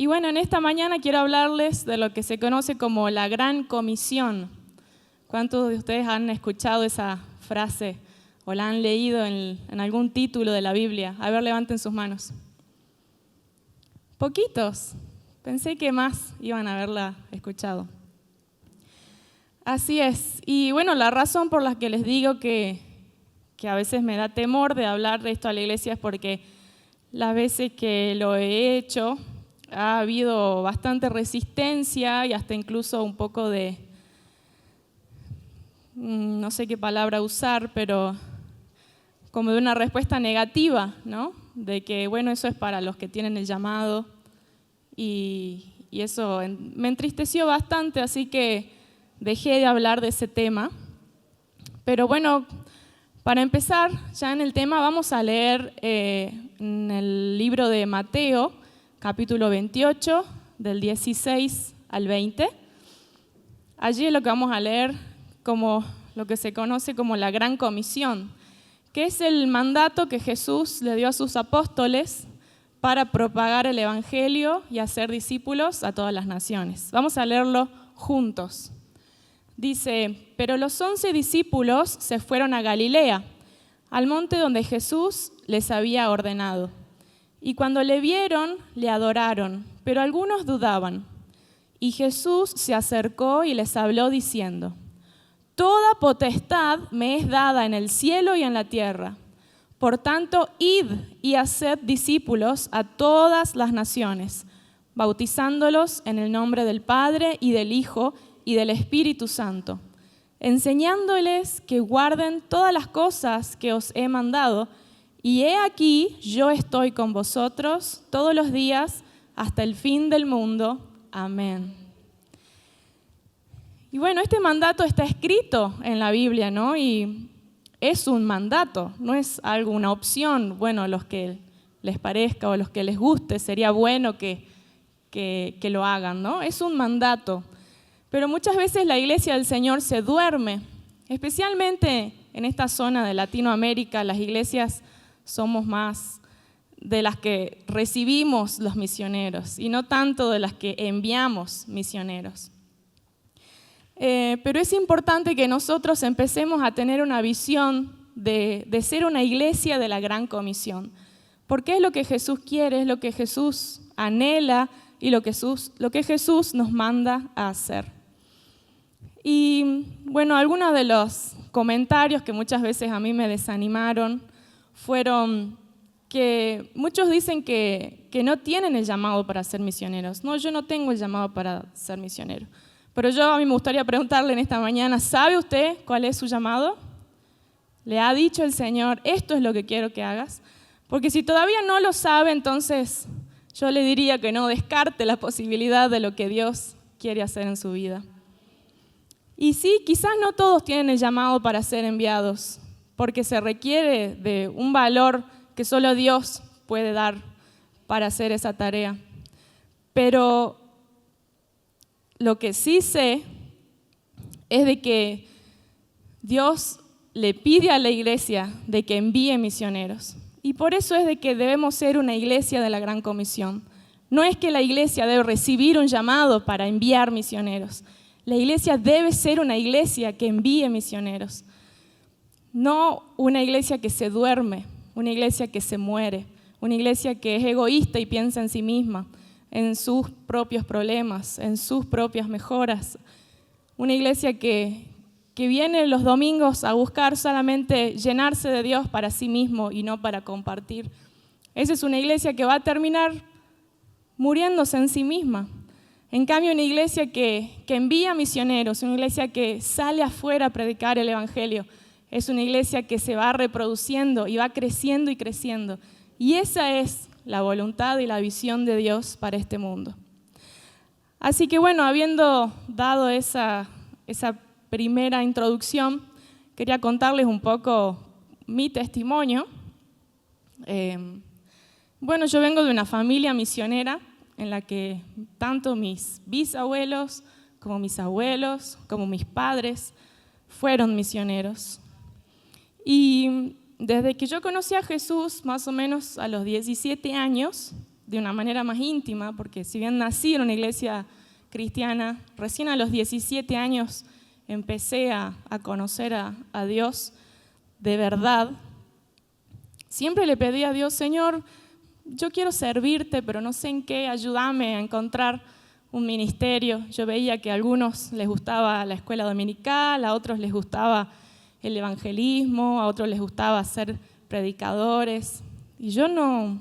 Y bueno, en esta mañana quiero hablarles de lo que se conoce como la Gran Comisión. ¿Cuántos de ustedes han escuchado esa frase o la han leído en algún título de la Biblia? A ver, levanten sus manos. Poquitos. Pensé que más iban a haberla escuchado. Así es. Y bueno, la razón por la que les digo que a veces me da temor de hablar de esto a la iglesia es porque las veces que lo he hecho ha habido bastante resistencia y hasta incluso un poco de, no sé qué palabra usar, pero como de una respuesta negativa, ¿no? De que, bueno, eso es para los que tienen el llamado y eso me entristeció bastante, así que dejé de hablar de ese tema. Pero bueno, para empezar ya en el tema vamos a leer en el libro de Mateo, capítulo 28, del 16 al 20. Allí es lo que vamos a leer como lo que se conoce como la Gran Comisión, que es el mandato que Jesús le dio a sus apóstoles para propagar el Evangelio y hacer discípulos a todas las naciones. Vamos a leerlo juntos. Dice: pero los 11 discípulos se fueron a Galilea, al monte donde Jesús les había ordenado. Y cuando le vieron, le adoraron, pero algunos dudaban. Y Jesús se acercó y les habló diciendo: toda potestad me es dada en el cielo y en la tierra. Por tanto, id y haced discípulos a todas las naciones, bautizándolos en el nombre del Padre y del Hijo y del Espíritu Santo, enseñándoles que guarden todas las cosas que os he mandado, y he aquí, yo estoy con vosotros todos los días hasta el fin del mundo. Amén. Y bueno, este mandato está escrito en la Biblia, ¿no? Y es un mandato, no es algo, una opción. Bueno, a los que les parezca o a los que les guste, sería bueno que lo hagan, ¿no? Es un mandato. Pero muchas veces la iglesia del Señor se duerme, especialmente en esta zona de Latinoamérica. Las iglesias somos más de las que recibimos los misioneros y no tanto de las que enviamos misioneros. Pero es importante que nosotros empecemos a tener una visión de ser una iglesia de la Gran Comisión, porque es lo que Jesús quiere, es lo que Jesús anhela y lo que Jesús nos manda a hacer. Y bueno, algunos de los comentarios que muchas veces a mí me desanimaron fueron que muchos dicen que no tienen el llamado para ser misioneros. No, yo no tengo el llamado para ser misionero. Pero a mí me gustaría preguntarle en esta mañana, ¿sabe usted cuál es su llamado? ¿Le ha dicho el Señor, esto es lo que quiero que hagas? Porque si todavía no lo sabe, entonces yo le diría que no descarte la posibilidad de lo que Dios quiere hacer en su vida. Y sí, quizás no todos tienen el llamado para ser enviados, porque se requiere de un valor que solo Dios puede dar para hacer esa tarea. Pero lo que sí sé es de que Dios le pide a la iglesia de que envíe misioneros. Y por eso es de que debemos ser una iglesia de la Gran Comisión. No es que la iglesia debe recibir un llamado para enviar misioneros. La iglesia debe ser una iglesia que envíe misioneros. No una iglesia que se duerme, una iglesia que se muere, una iglesia que es egoísta y piensa en sí misma, en sus propios problemas, en sus propias mejoras. Una iglesia que viene los domingos a buscar solamente llenarse de Dios para sí mismo y no para compartir. Esa es una iglesia que va a terminar muriéndose en sí misma. En cambio, una iglesia que envía misioneros, una iglesia que sale afuera a predicar el Evangelio, es una iglesia que se va reproduciendo y va creciendo y creciendo. Y esa es la voluntad y la visión de Dios para este mundo. Así que bueno, habiendo dado esa primera introducción, quería contarles un poco mi testimonio. Bueno, yo vengo de una familia misionera en la que tanto mis bisabuelos como mis abuelos, como mis padres, fueron misioneros. Y desde que yo conocí a Jesús, más o menos a los 17 años, de una manera más íntima, porque si bien nací en una iglesia cristiana, recién a los 17 años empecé a conocer a Dios de verdad. Siempre le pedí a Dios, Señor, yo quiero servirte, pero no sé en qué, ayúdame a encontrar un ministerio. Yo veía que a algunos les gustaba la escuela dominical, a otros les gustaba el evangelismo, a otros les gustaba ser predicadores. Y yo no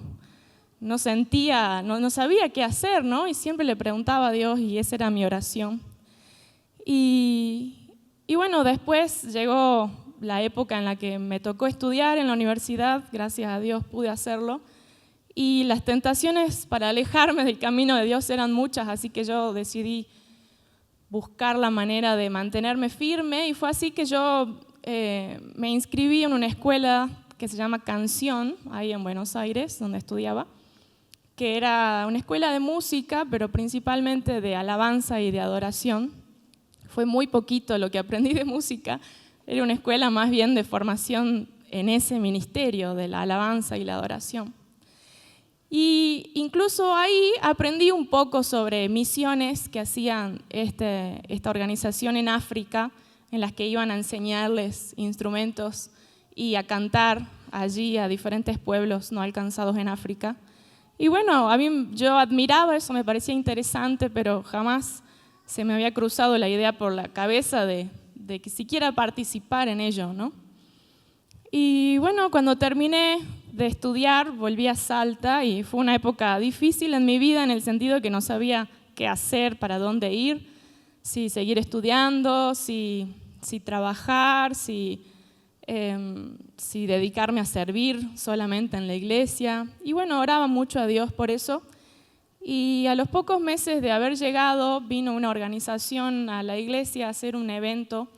sabía qué hacer, ¿no? Y siempre le preguntaba a Dios y esa era mi oración. Y bueno, después llegó la época en la que me tocó estudiar en la universidad, gracias a Dios pude hacerlo, y las tentaciones para alejarme del camino de Dios eran muchas, así que yo decidí buscar la manera de mantenerme firme, y fue así que yo me inscribí en una escuela que se llama Canción, ahí en Buenos Aires, donde estudiaba, que era una escuela de música, pero principalmente de alabanza y de adoración. Fue muy poquito lo que aprendí de música. Era una escuela más bien de formación en ese ministerio de la alabanza y la adoración. Y incluso ahí aprendí un poco sobre misiones que hacían esta organización en África, en las que iban a enseñarles instrumentos y a cantar allí a diferentes pueblos no alcanzados en África. Y bueno, yo admiraba eso, me parecía interesante, pero jamás se me había cruzado la idea por la cabeza de que siquiera participar en ello, ¿no? Y bueno, cuando terminé de estudiar, volví a Salta y fue una época difícil en mi vida en el sentido que no sabía qué hacer, para dónde ir, si seguir estudiando, si trabajar, si dedicarme a servir solamente en la iglesia. Y bueno, oraba mucho a Dios por eso. Y a los pocos meses de haber llegado, vino una organización a la iglesia a hacer un evento,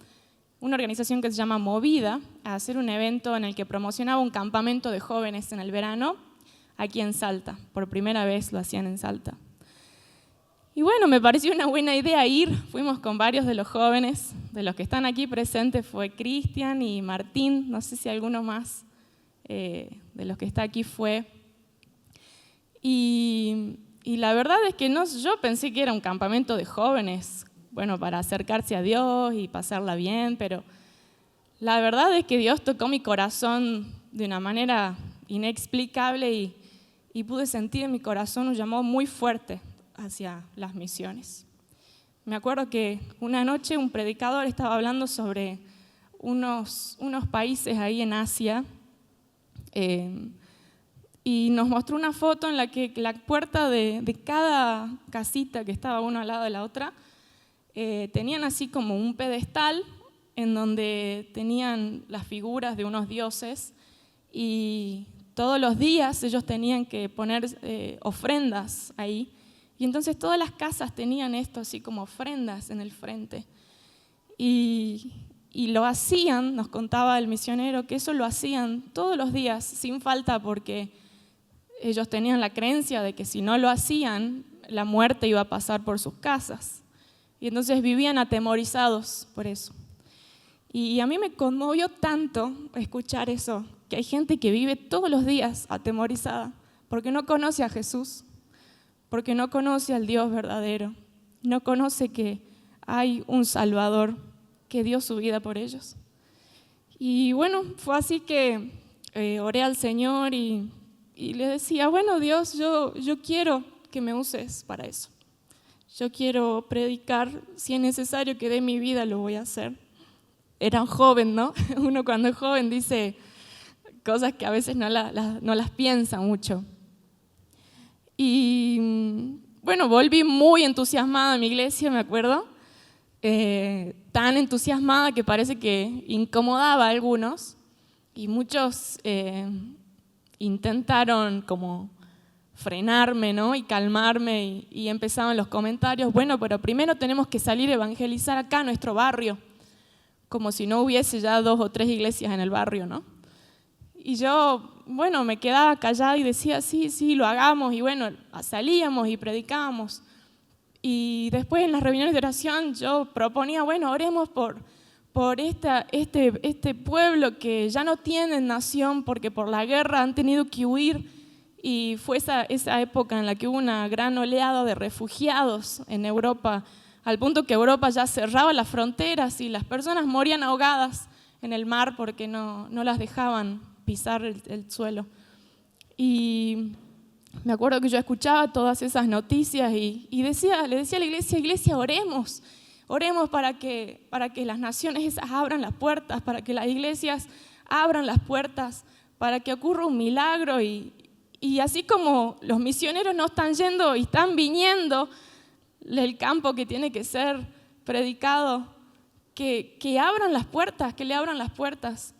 una organización que se llama Movida, a hacer un evento en el que promocionaba un campamento de jóvenes en el verano, aquí en Salta. Por primera vez lo hacían en Salta. Y bueno, me pareció una buena idea ir. Fuimos con varios de los jóvenes, de los que están aquí presentes fue Cristian y Martín, no sé si alguno más de los que está aquí fue. Y la verdad es que yo pensé que era un campamento de jóvenes, bueno, para acercarse a Dios y pasarla bien, pero la verdad es que Dios tocó mi corazón de una manera inexplicable y pude sentir en mi corazón un llamado muy fuerte hacia las misiones. Me acuerdo que una noche un predicador estaba hablando sobre unos países ahí en Asia, y nos mostró una foto en la que la puerta de cada casita que estaba una al lado de la otra tenían así como un pedestal en donde tenían las figuras de unos dioses y todos los días ellos tenían que poner ofrendas ahí. Y entonces todas las casas tenían esto así como ofrendas en el frente. Y lo hacían, nos contaba el misionero, que eso lo hacían todos los días sin falta porque ellos tenían la creencia de que si no lo hacían, la muerte iba a pasar por sus casas. Y entonces vivían atemorizados por eso. Y a mí me conmovió tanto escuchar eso, que hay gente que vive todos los días atemorizada porque no conoce a Jesús, porque no conoce al Dios verdadero, no conoce que hay un Salvador que dio su vida por ellos. Y bueno, fue así que oré al Señor y le decía, bueno Dios, yo quiero que me uses para eso. Yo quiero predicar, si es necesario que dé mi vida, lo voy a hacer. Era un joven, ¿no? Uno cuando es joven dice cosas que a veces no las piensa mucho. Y bueno, volví muy entusiasmada a mi iglesia, me acuerdo. Tan entusiasmada que parece que incomodaba a algunos. Y muchos intentaron como frenarme, ¿no? Y calmarme y empezaban los comentarios, bueno, pero primero tenemos que salir a evangelizar acá en nuestro barrio, como si no hubiese ya 2 o 3 iglesias en el barrio, ¿no? Y yo, bueno, me quedaba callada y decía, sí, lo hagamos, y bueno, salíamos y predicábamos. Y después en las reuniones de oración yo proponía, bueno, oremos por este pueblo que ya no tiene nación porque por la guerra han tenido que huir Y fue esa época en la que hubo una gran oleada de refugiados en Europa, al punto que Europa ya cerraba las fronteras y las personas morían ahogadas en el mar porque no las dejaban pisar el suelo. Y me acuerdo que yo escuchaba todas esas noticias y le decía a la iglesia, oremos para que las naciones esas abran las puertas, para que las iglesias abran las puertas, para que ocurra un milagro. Y así como los misioneros no están yendo y están viniendo el campo que tiene que ser predicado, que abran las puertas, que le abran las puertas.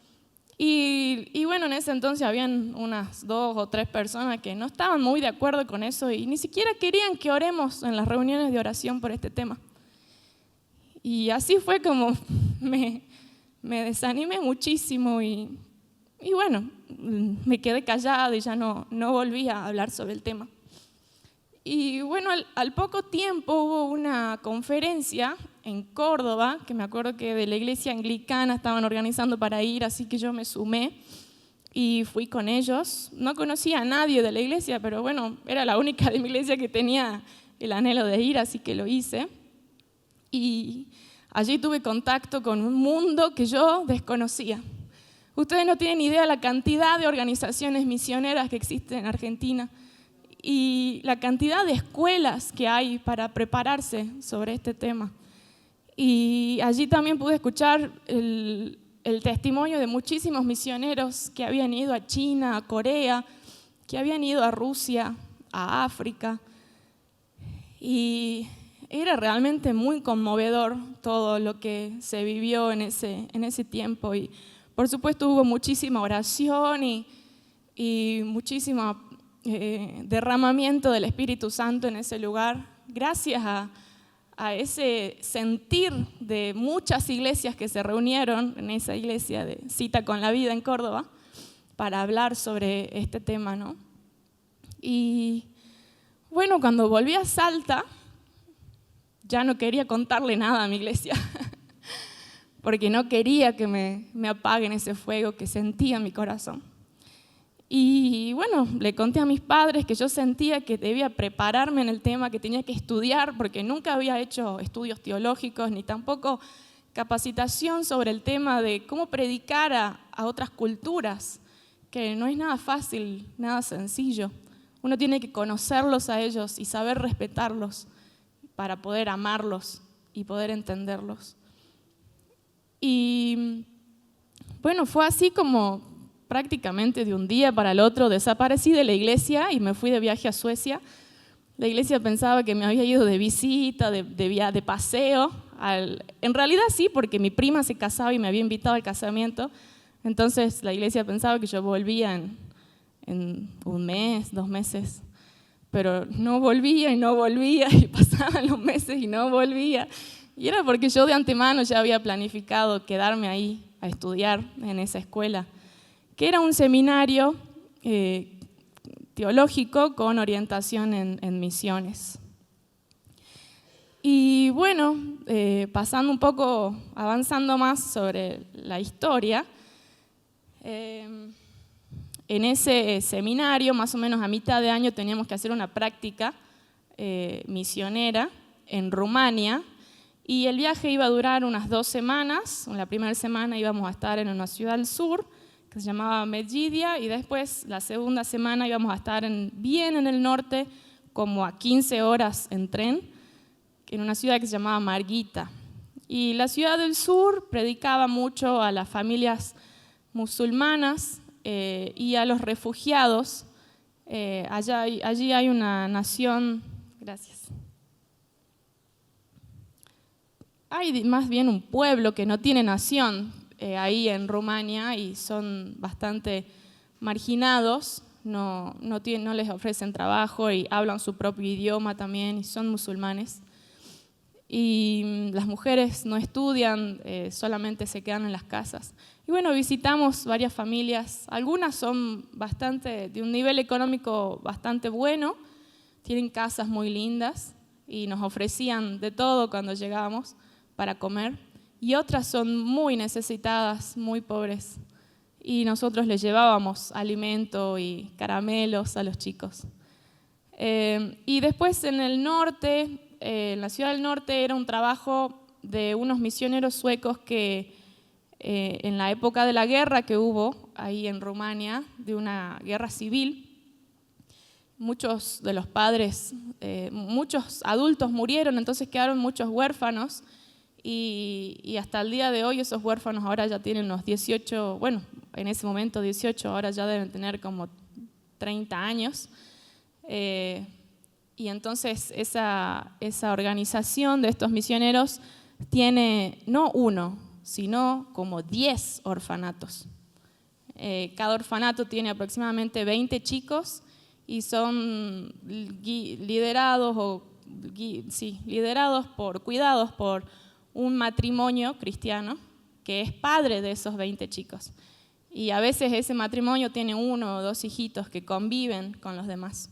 Y bueno, en ese entonces habían unas 2 o 3 personas que no estaban muy de acuerdo con eso y ni siquiera querían que oremos en las reuniones de oración por este tema. Y así fue como me desanimé muchísimo y bueno, me quedé callada y ya no volví a hablar sobre el tema. Y bueno, al poco tiempo hubo una conferencia en Córdoba, que me acuerdo que de la iglesia anglicana estaban organizando para ir, así que yo me sumé y fui con ellos. No conocía a nadie de la iglesia, pero bueno, era la única de mi iglesia que tenía el anhelo de ir, así que lo hice. Y allí tuve contacto con un mundo que yo desconocía. Ustedes no tienen idea de la cantidad de organizaciones misioneras que existen en Argentina y la cantidad de escuelas que hay para prepararse sobre este tema. Y allí también pude escuchar el testimonio de muchísimos misioneros que habían ido a China, a Corea, que habían ido a Rusia, a África. Y era realmente muy conmovedor todo lo que se vivió en ese tiempo. Y por supuesto hubo muchísima oración y muchísimo derramamiento del Espíritu Santo en ese lugar, gracias a ese sentir de muchas iglesias que se reunieron en esa iglesia de Cita con la Vida en Córdoba para hablar sobre este tema, ¿no? Y bueno, cuando volví a Salta, ya no quería contarle nada a mi iglesia, porque no quería que me apaguen ese fuego que sentía en mi corazón. Y bueno, le conté a mis padres que yo sentía que debía prepararme en el tema, que tenía que estudiar, porque nunca había hecho estudios teológicos, ni tampoco capacitación sobre el tema de cómo predicar a otras culturas, que no es nada fácil, nada sencillo. Uno tiene que conocerlos a ellos y saber respetarlos para poder amarlos y poder entenderlos. Y bueno, fue así como prácticamente de un día para el otro desaparecí de la iglesia y me fui de viaje a Suecia. La iglesia pensaba que me había ido de visita, de paseo. En realidad sí, porque mi prima se casaba y me había invitado al casamiento. Entonces la iglesia pensaba que yo volvía en 1 mes, 2 meses. Pero no volvía y pasaban los meses y no volvía. Y era porque yo de antemano ya había planificado quedarme ahí a estudiar en esa escuela, que era un seminario teológico con orientación en misiones. Y bueno, pasando un poco, avanzando más sobre la historia, en ese seminario, más o menos a mitad de año, teníamos que hacer una práctica misionera en Rumania, y el viaje iba a durar unas 2 semanas. En la primera semana íbamos a estar en una ciudad al sur, que se llamaba Medgidia, y después la segunda semana íbamos a estar bien en el norte, como a 15 horas en tren, en una ciudad que se llamaba Margita. Y la ciudad del sur predicaba mucho a las familias musulmanas y a los refugiados. Allí hay una nación, gracias. Hay más bien un pueblo que no tiene nación ahí en Rumania y son bastante marginados, no les ofrecen trabajo y hablan su propio idioma también y son musulmanes. Y las mujeres no estudian, solamente se quedan en las casas. Y bueno, visitamos varias familias, algunas son de un nivel económico bastante bueno, tienen casas muy lindas y nos ofrecían de todo cuando llegábamos para comer. Y otras son muy necesitadas, muy pobres. y nosotros les llevábamos alimento y caramelos a los chicos. Y después en el norte, en la ciudad del norte, era un trabajo de unos misioneros suecos que en la época de la guerra que hubo ahí en Rumania, de una guerra civil, muchos de los padres, muchos adultos murieron, entonces quedaron muchos huérfanos y hasta el día de hoy esos huérfanos ahora ya tienen unos 18, bueno, en ese momento 18, ahora ya deben tener como 30 años. Y entonces esa organización de estos misioneros tiene no uno, sino como 10 orfanatos. Cada orfanato tiene aproximadamente 20 chicos y son cuidados por un matrimonio cristiano que es padre de esos 20 chicos. Y a veces ese matrimonio tiene 1 o 2 hijitos que conviven con los demás.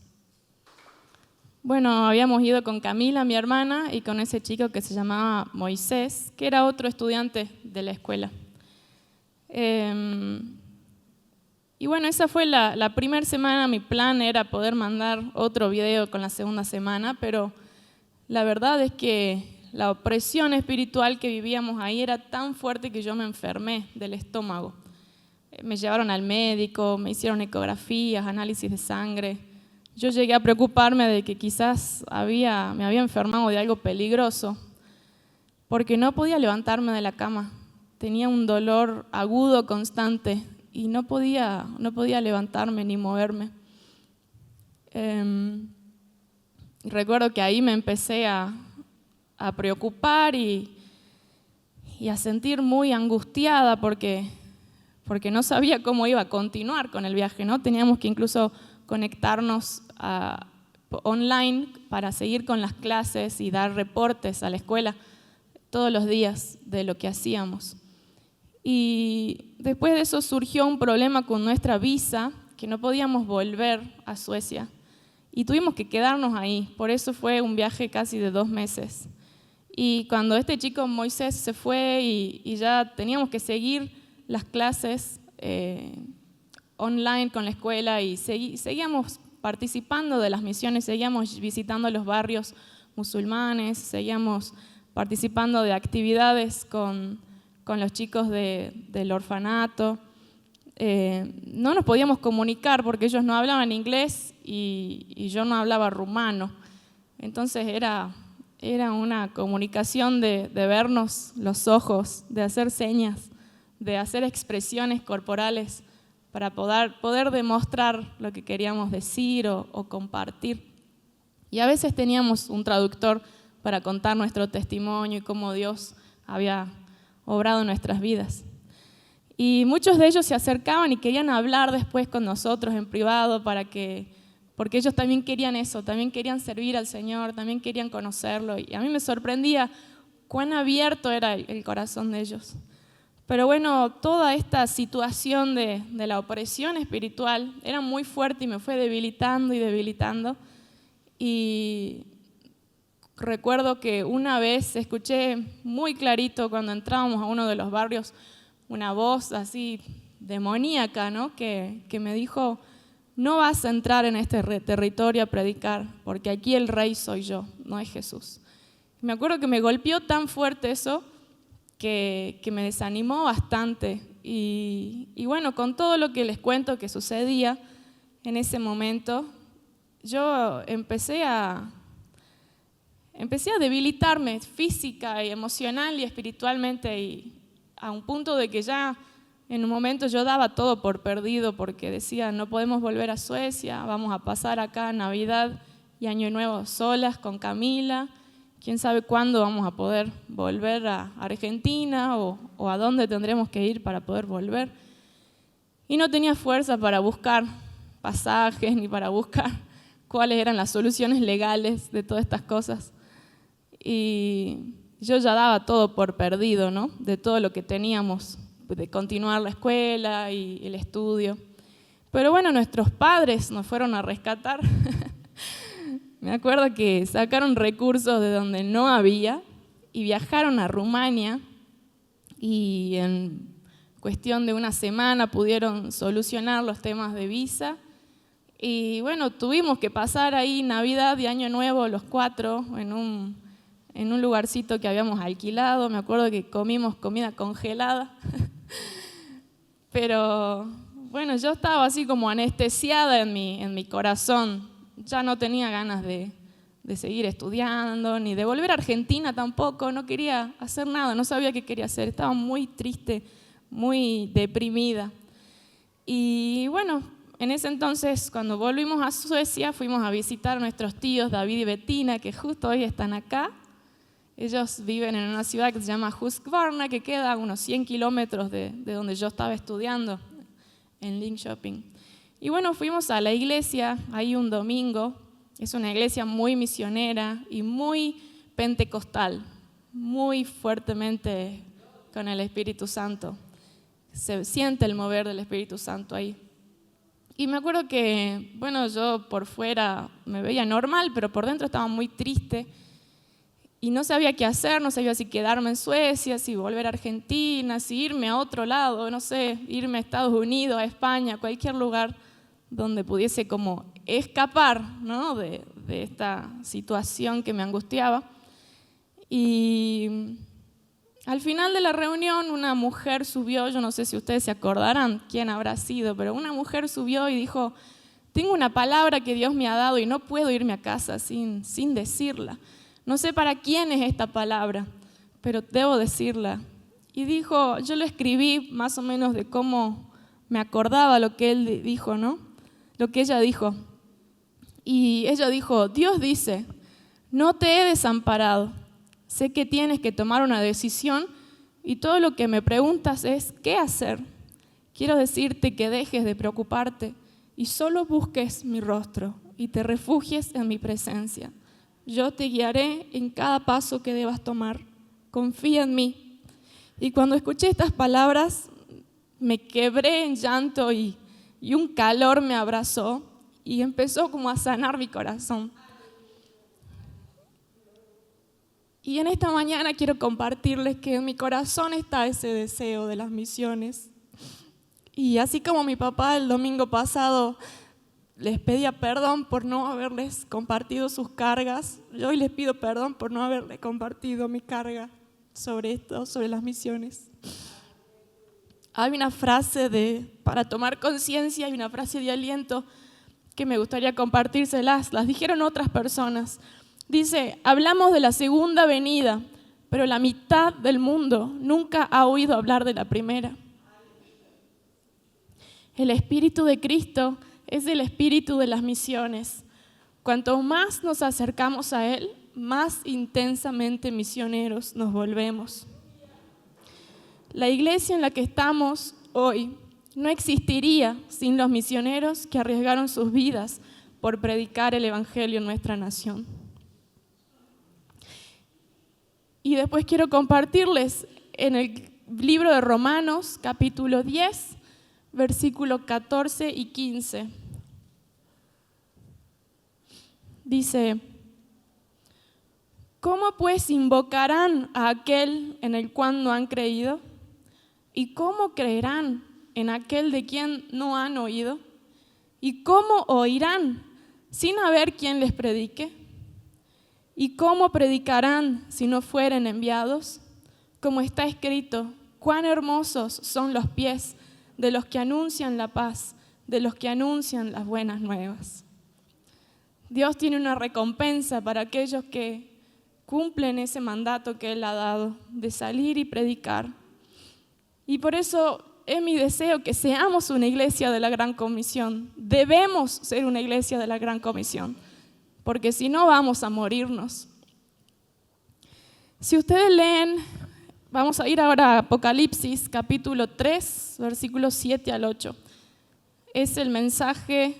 Bueno, habíamos ido con Camila, mi hermana, y con ese chico que se llamaba Moisés, que era otro estudiante de la escuela. Y bueno, esa fue la primera semana. Mi plan era poder mandar otro video con la segunda semana, pero la verdad es que la opresión espiritual que vivíamos ahí era tan fuerte que yo me enfermé del estómago. Me llevaron al médico, me hicieron ecografías, análisis de sangre. Yo llegué a preocuparme de que quizás me había enfermado de algo peligroso, porque no podía levantarme de la cama. Tenía un dolor agudo constante y no podía levantarme ni moverme. Recuerdo que ahí me empecé a preocupar y a sentir muy angustiada porque no sabía cómo iba a continuar con el viaje, ¿no? Teníamos que incluso conectarnos online para seguir con las clases y dar reportes a la escuela todos los días de lo que hacíamos. Y después de eso surgió un problema con nuestra visa, que no podíamos volver a Suecia y tuvimos que quedarnos ahí. Por eso fue un viaje casi de 2 meses. Y cuando este chico Moisés se fue y ya teníamos que seguir las clases online con la escuela y seguíamos participando de las misiones, seguíamos visitando los barrios musulmanes, seguíamos participando de actividades con los chicos del orfanato. No nos podíamos comunicar porque ellos no hablaban inglés y yo no hablaba rumano. Entonces era una comunicación de vernos los ojos, de hacer señas, de hacer expresiones corporales para poder demostrar lo que queríamos decir o compartir. Y a veces teníamos un traductor para contar nuestro testimonio y cómo Dios había obrado en nuestras vidas. Y muchos de ellos se acercaban y querían hablar después con nosotros en privado porque ellos también querían eso, también querían servir al Señor, también querían conocerlo. Y a mí me sorprendía cuán abierto era el corazón de ellos. Pero bueno, toda esta situación de la opresión espiritual era muy fuerte y me fue debilitando y debilitando. Y recuerdo que una vez escuché muy clarito cuando entrábamos a uno de los barrios una voz así demoníaca, ¿no? que me dijo: no vas a entrar en este territorio a predicar, porque aquí el rey soy yo, no es Jesús. Me acuerdo que me golpeó tan fuerte eso que me desanimó bastante. Y bueno, con todo lo que les cuento que sucedía en ese momento, yo empecé a debilitarme física y emocional y espiritualmente, y a un punto de que ya en un momento yo daba todo por perdido porque decía: no podemos volver a Suecia, vamos a pasar acá Navidad y Año Nuevo solas con Camila. ¿Quién sabe cuándo vamos a poder volver a Argentina o a dónde tendremos que ir para poder volver? Y no tenía fuerza para buscar pasajes ni para buscar cuáles eran las soluciones legales de todas estas cosas. Y yo ya daba todo por perdido, ¿no? De todo lo que teníamos, de continuar la escuela y el estudio. Pero bueno, nuestros padres nos fueron a rescatar. Me acuerdo que sacaron recursos de donde no había y viajaron a Rumania y en cuestión de una semana pudieron solucionar los temas de visa. Y bueno, tuvimos que pasar ahí Navidad y Año Nuevo los 4 en un lugarcito que habíamos alquilado. Me acuerdo que comimos comida congelada. Pero bueno, yo estaba así como anestesiada en mi corazón. Ya no tenía ganas de seguir estudiando, ni de volver a Argentina tampoco. No quería hacer nada, no sabía qué quería hacer. Estaba muy triste, muy deprimida. Y bueno, en ese entonces, cuando volvimos a Suecia, fuimos a visitar a nuestros tíos David y Bettina, que justo hoy están acá. Ellos viven en una ciudad que se llama Husqvarna, que queda a unos 100 kilómetros de donde yo estaba estudiando, en Linköping. Y bueno, fuimos a la iglesia ahí un domingo. Es una iglesia muy misionera y muy pentecostal, muy fuertemente con el Espíritu Santo. Se siente el mover del Espíritu Santo ahí. Y me acuerdo que, bueno, yo por fuera me veía normal, pero por dentro estaba muy triste y no sabía qué hacer, no sabía si quedarme en Suecia, si volver a Argentina, si irme a otro lado, no sé, irme a Estados Unidos, a España, a cualquier lugar donde pudiese como escapar, ¿no?, de esta situación que me angustiaba. Y al final de la reunión una mujer subió, yo no sé si ustedes se acordarán quién habrá sido, pero una mujer subió y dijo: tengo una palabra que Dios me ha dado y no puedo irme a casa sin decirla. No sé para quién es esta palabra, pero debo decirla. Y dijo, yo lo escribí más o menos de cómo me acordaba lo que él dijo, ¿no? Lo que ella dijo. Y ella dijo: Dios dice, no te he desamparado. Sé que tienes que tomar una decisión y todo lo que me preguntas es ¿qué hacer? Quiero decirte que dejes de preocuparte y solo busques mi rostro y te refugies en mi presencia. Yo te guiaré en cada paso que debas tomar. Confía en mí. Y cuando escuché estas palabras me quebré en llanto y un calor me abrazó y empezó como a sanar mi corazón. Y en esta mañana quiero compartirles que en mi corazón está ese deseo de las misiones. Y así como mi papá el domingo pasado les pedía perdón por no haberles compartido sus cargas, yo hoy les pido perdón por no haberles compartido mi carga sobre esto, sobre las misiones. Hay una frase para tomar conciencia, hay una frase de aliento que me gustaría compartírselas. Las dijeron otras personas. Dice, hablamos de la segunda venida, pero la mitad del mundo nunca ha oído hablar de la primera. El Espíritu de Cristo es el espíritu de las misiones. Cuanto más nos acercamos a Él, más intensamente misioneros nos volvemos. La iglesia en la que estamos hoy no existiría sin los misioneros que arriesgaron sus vidas por predicar el Evangelio en nuestra nación. Y después quiero compartirles en el libro de Romanos, capítulo 10, versículos 14 y 15. Dice, ¿cómo pues invocarán a aquel en el cual no han creído? ¿Y cómo creerán en aquel de quien no han oído? ¿Y cómo oirán sin haber quien les predique? ¿Y cómo predicarán si no fueren enviados? Como está escrito, cuán hermosos son los pies de los que anuncian la paz, de los que anuncian las buenas nuevas. Dios tiene una recompensa para aquellos que cumplen ese mandato que Él ha dado, de salir y predicar. Y por eso es mi deseo que seamos una iglesia de la Gran Comisión. Debemos ser una iglesia de la Gran Comisión, porque si no vamos a morirnos. Si ustedes leen, vamos a ir ahora a Apocalipsis, capítulo 3, versículos 7 al 8. Es el mensaje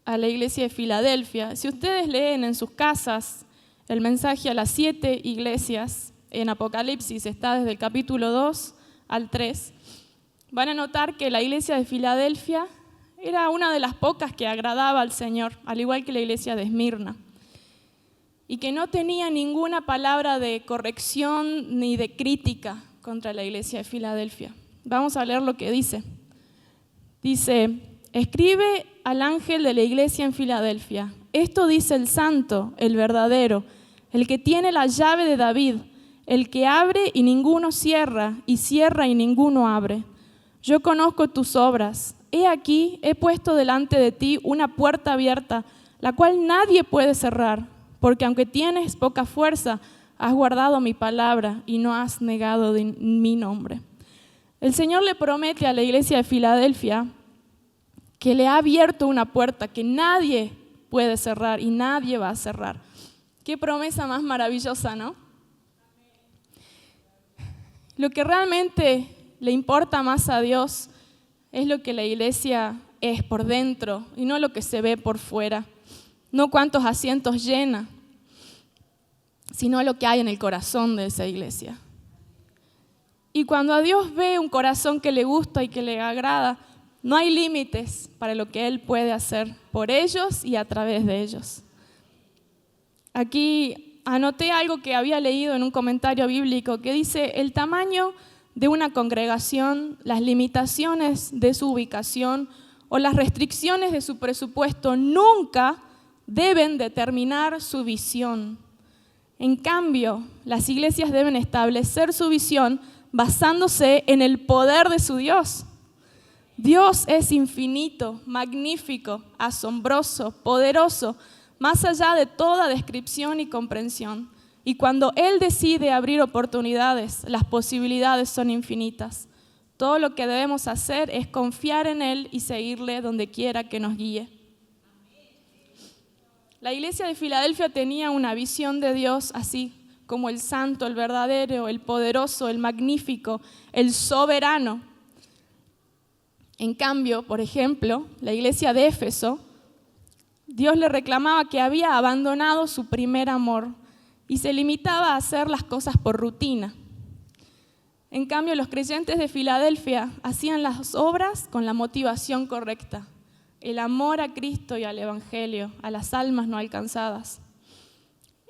a la iglesia de Filadelfia. Si ustedes leen en sus casas el mensaje a las 7 iglesias, en Apocalipsis está desde el capítulo 2 al 3, van a notar que la iglesia de Filadelfia era una de las pocas que agradaba al Señor, al igual que la iglesia de Esmirna, y que no tenía ninguna palabra de corrección ni de crítica contra la iglesia de Filadelfia. Vamos a leer lo que dice. Dice, escribe al ángel de la iglesia en Filadelfia. Esto dice el santo, el verdadero, el que tiene la llave de David, el que abre y ninguno cierra, y cierra y ninguno abre. Yo conozco tus obras. He aquí, he puesto delante de ti una puerta abierta, la cual nadie puede cerrar, porque aunque tienes poca fuerza, has guardado mi palabra y no has negado mi nombre. El Señor le promete a la iglesia de Filadelfia que le ha abierto una puerta que nadie puede cerrar y nadie va a cerrar. Qué promesa más maravillosa, ¿no? Lo que realmente le importa más a Dios es lo que la iglesia es por dentro y no lo que se ve por fuera. No cuántos asientos llena, sino lo que hay en el corazón de esa iglesia. Y cuando a Dios ve un corazón que le gusta y que le agrada, no hay límites para lo que Él puede hacer por ellos y a través de ellos. Aquí anoté algo que había leído en un comentario bíblico que dice: el tamaño de una congregación, las limitaciones de su ubicación o las restricciones de su presupuesto nunca deben determinar su visión. En cambio, las iglesias deben establecer su visión basándose en el poder de su Dios. Dios es infinito, magnífico, asombroso, poderoso, más allá de toda descripción y comprensión. Y cuando Él decide abrir oportunidades, las posibilidades son infinitas. Todo lo que debemos hacer es confiar en Él y seguirle donde quiera que nos guíe. La iglesia de Filadelfia tenía una visión de Dios así, como el santo, el verdadero, el poderoso, el magnífico, el soberano. En cambio, por ejemplo, la iglesia de Éfeso, Dios le reclamaba que había abandonado su primer amor y se limitaba a hacer las cosas por rutina. En cambio, los creyentes de Filadelfia hacían las obras con la motivación correcta, el amor a Cristo y al Evangelio, a las almas no alcanzadas.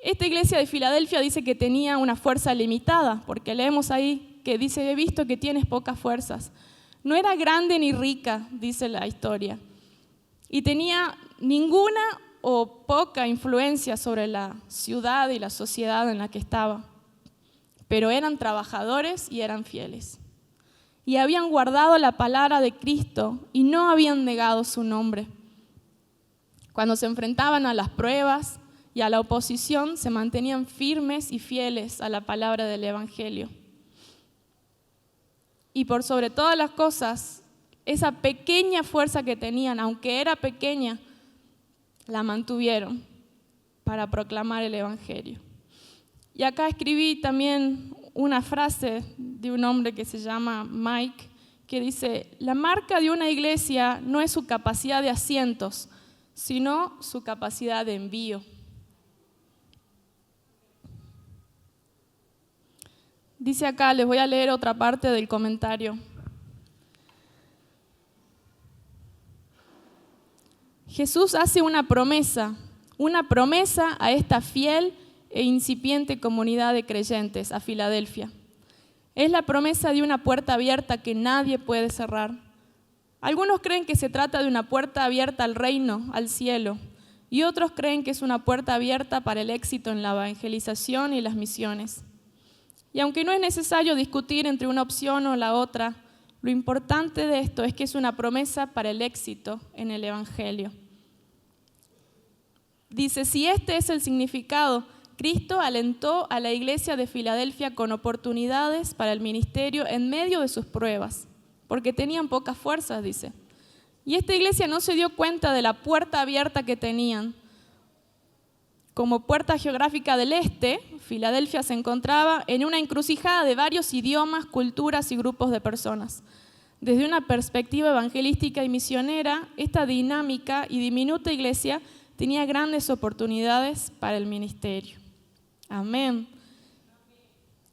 Esta iglesia de Filadelfia dice que tenía una fuerza limitada, porque leemos ahí que dice: he visto que tienes pocas fuerzas. No era grande ni rica, dice la historia, y tenía ninguna o poca influencia sobre la ciudad y la sociedad en la que estaba, pero eran trabajadores y eran fieles. Y habían guardado la palabra de Cristo y no habían negado su nombre. Cuando se enfrentaban a las pruebas y a la oposición, se mantenían firmes y fieles a la palabra del Evangelio. Y por sobre todas las cosas, esa pequeña fuerza que tenían, aunque era pequeña, la mantuvieron para proclamar el Evangelio. Y acá escribí también una frase de un hombre que se llama Mike, que dice: la marca de una iglesia no es su capacidad de asientos, sino su capacidad de envío. Dice acá, les voy a leer otra parte del comentario. Jesús hace una promesa a esta fiel e incipiente comunidad de creyentes, a Filadelfia. Es la promesa de una puerta abierta que nadie puede cerrar. Algunos creen que se trata de una puerta abierta al reino, al cielo, y otros creen que es una puerta abierta para el éxito en la evangelización y las misiones. Y aunque no es necesario discutir entre una opción o la otra, lo importante de esto es que es una promesa para el éxito en el Evangelio. Dice: si este es el significado, Cristo alentó a la iglesia de Filadelfia con oportunidades para el ministerio en medio de sus pruebas, porque tenían pocas fuerzas, dice. Y esta iglesia no se dio cuenta de la puerta abierta que tenían. Como puerta geográfica del este, Filadelfia se encontraba en una encrucijada de varios idiomas, culturas y grupos de personas. Desde una perspectiva evangelística y misionera, esta dinámica y diminuta iglesia tenía grandes oportunidades para el ministerio. Amén.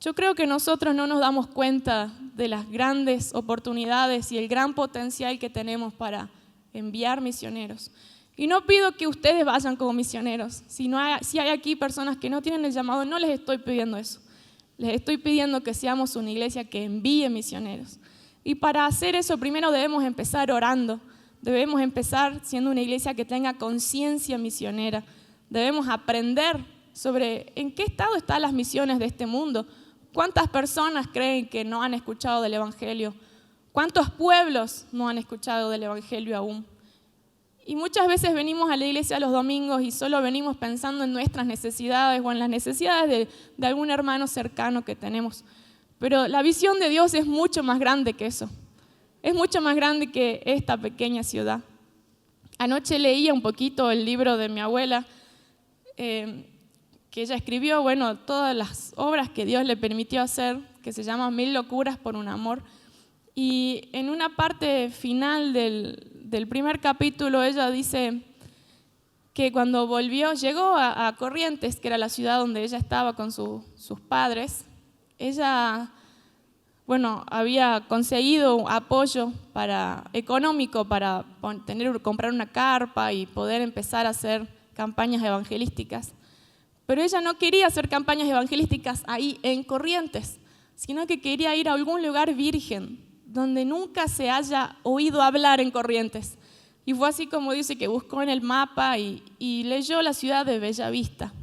Yo creo que nosotros no nos damos cuenta de las grandes oportunidades y el gran potencial que tenemos para enviar misioneros. Y no pido que ustedes vayan como misioneros. Si hay aquí personas que no tienen el llamado, no les estoy pidiendo eso. Les estoy pidiendo que seamos una iglesia que envíe misioneros. Y para hacer eso primero debemos empezar orando, debemos empezar siendo una iglesia que tenga conciencia misionera, debemos aprender sobre en qué estado están las misiones de este mundo, cuántas personas creen que no han escuchado del Evangelio, cuántos pueblos no han escuchado del Evangelio aún. Y muchas veces venimos a la iglesia los domingos y solo venimos pensando en nuestras necesidades o en las necesidades de algún hermano cercano que tenemos. Pero la visión de Dios es mucho más grande que eso. Es mucho más grande que esta pequeña ciudad. Anoche leía un poquito el libro de mi abuela, que ella escribió, bueno, todas las obras que Dios le permitió hacer, que se llama 1000 locuras por un amor. Y en una parte final del primer capítulo, ella dice que cuando volvió, llegó a Corrientes, que era la ciudad donde ella estaba con sus padres. Ella, bueno, había conseguido apoyo económico para comprar una carpa y poder empezar a hacer campañas evangelísticas. Pero ella no quería hacer campañas evangelísticas ahí en Corrientes, sino que quería ir a algún lugar virgen, donde nunca se haya oído hablar en Corrientes. Y fue así como dice que buscó en el mapa y leyó la ciudad de Bellavista.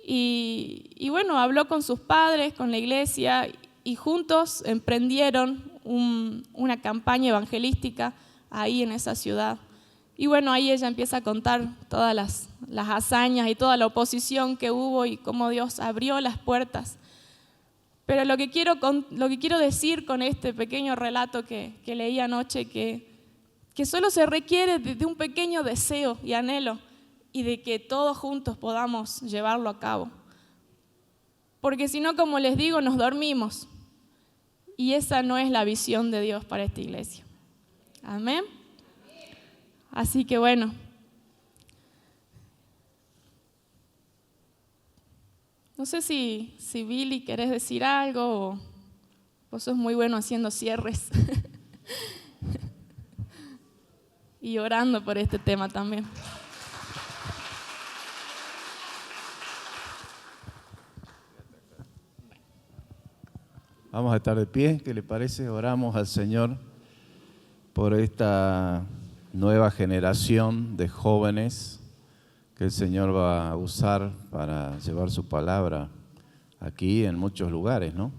Y bueno, habló con sus padres, con la iglesia, y juntos emprendieron una campaña evangelística ahí en esa ciudad. Y bueno, ahí ella empieza a contar todas las hazañas y toda la oposición que hubo y cómo Dios abrió las puertas. Pero lo que quiero decir con este pequeño relato que leí anoche, que solo se requiere de un pequeño deseo y anhelo y de que todos juntos podamos llevarlo a cabo. Porque si no, como les digo, nos dormimos. Y esa no es la visión de Dios para esta iglesia. Amén. Así que bueno. No sé si Billy querés decir algo o vos sos muy bueno haciendo cierres y orando por este tema también. Vamos a estar de pie, ¿qué le parece? Oramos al Señor por esta nueva generación de jóvenes que el Señor va a usar para llevar su palabra aquí en muchos lugares, ¿no?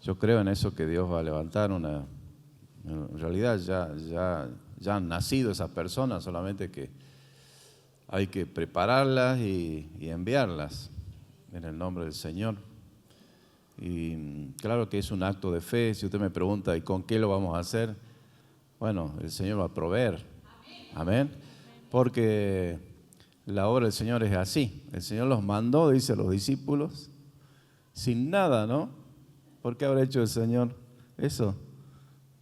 Yo creo en eso, que Dios va a levantar en realidad ya han nacido esas personas, solamente que hay que prepararlas y enviarlas en el nombre del Señor. Y claro que es un acto de fe. Si usted me pregunta, ¿y con qué lo vamos a hacer? Bueno, el Señor va a proveer. Amén. Porque la obra del Señor es así. El Señor los mandó, dice, a los discípulos, sin nada, ¿no? ¿Por qué habrá hecho el Señor eso?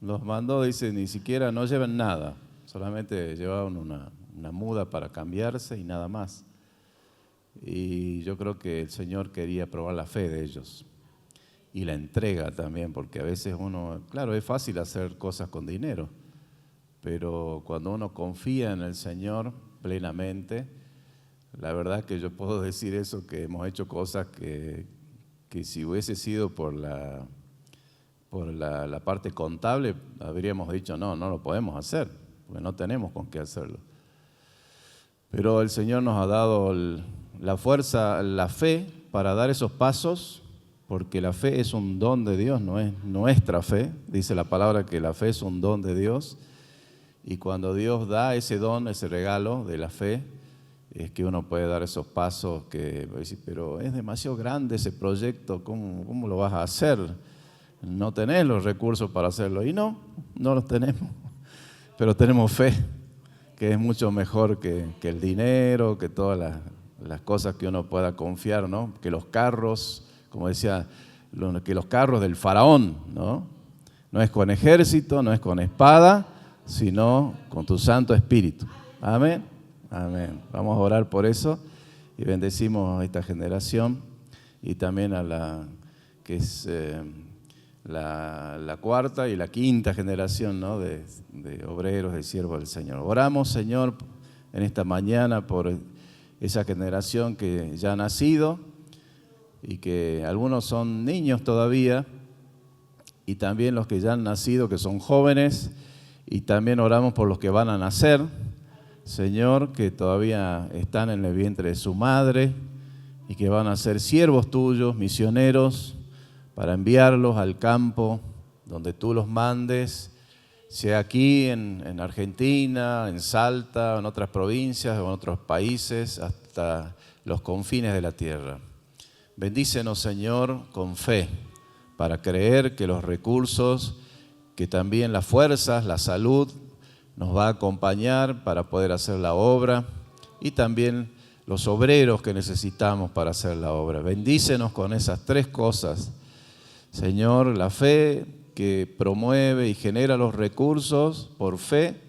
Los mandó, dice, ni siquiera, no llevan nada. Solamente llevaban una muda para cambiarse y nada más. Y yo creo que el Señor quería probar la fe de ellos. Y la entrega también, porque a veces uno, claro, es fácil hacer cosas con dinero, pero cuando uno confía en el Señor plenamente, la verdad que yo puedo decir eso, que hemos hecho cosas que si hubiese sido por la parte contable, habríamos dicho, no lo podemos hacer, porque no tenemos con qué hacerlo. Pero el Señor nos ha dado la fuerza, la fe para dar esos pasos, porque la fe es un don de Dios, no es nuestra fe. Dice la palabra que la fe es un don de Dios, y cuando Dios da ese don, ese regalo de la fe, es que uno puede dar esos pasos que decir, pero es demasiado grande ese proyecto, ¿cómo lo vas a hacer? No tenés los recursos para hacerlo. Y no los tenemos, pero tenemos fe, que es mucho mejor que el dinero, que todas las cosas que uno pueda confiar, ¿no? Que los carros, como decía, que los carros del faraón, ¿no? No es con ejército, no es con espada, sino con tu Santo Espíritu. Amén. Amén. Vamos a orar por eso y bendecimos a esta generación y también a la que es la cuarta y la quinta generación, ¿no? de obreros, de siervos del Señor. Oramos, Señor, en esta mañana por esa generación que ya ha nacido y que algunos son niños todavía y también los que ya han nacido, que son jóvenes, y también oramos por los que van a nacer, Señor, que todavía están en el vientre de su madre y que van a ser siervos tuyos, misioneros, para enviarlos al campo donde tú los mandes, sea aquí en Argentina, en Salta, en otras provincias o en otros países, hasta los confines de la tierra. Bendícenos, Señor, con fe, para creer que los recursos, que también las fuerzas, la salud, nos va a acompañar para poder hacer la obra, y también los obreros que necesitamos para hacer la obra. Bendícenos con esas tres cosas, Señor, la fe que promueve y genera los recursos por fe,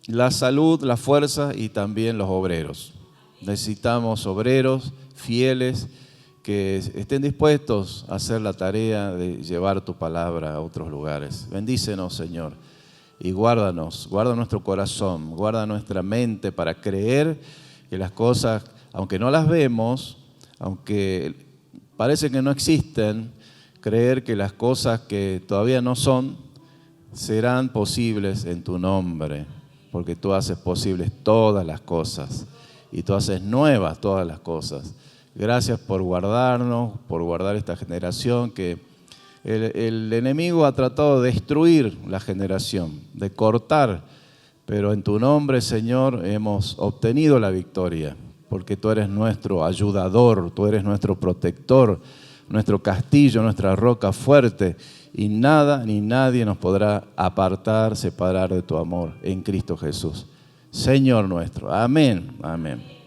la salud, la fuerza y también los obreros. Necesitamos obreros fieles que estén dispuestos a hacer la tarea de llevar tu palabra a otros lugares. Bendícenos, Señor, y guárdanos, guarda nuestro corazón, guarda nuestra mente para creer que las cosas, aunque no las vemos, aunque parece que no existen, creer que las cosas que todavía no son, serán posibles en tu nombre, porque tú haces posibles todas las cosas y tú haces nuevas todas las cosas. Gracias por guardarnos, por guardar esta generación que el enemigo ha tratado de destruir la generación, de cortar, pero en tu nombre, Señor, hemos obtenido la victoria, porque tú eres nuestro ayudador, tú eres nuestro protector, nuestro castillo, nuestra roca fuerte, y nada ni nadie nos podrá apartar, separar de tu amor en Cristo Jesús. Señor nuestro. Amén. Amén.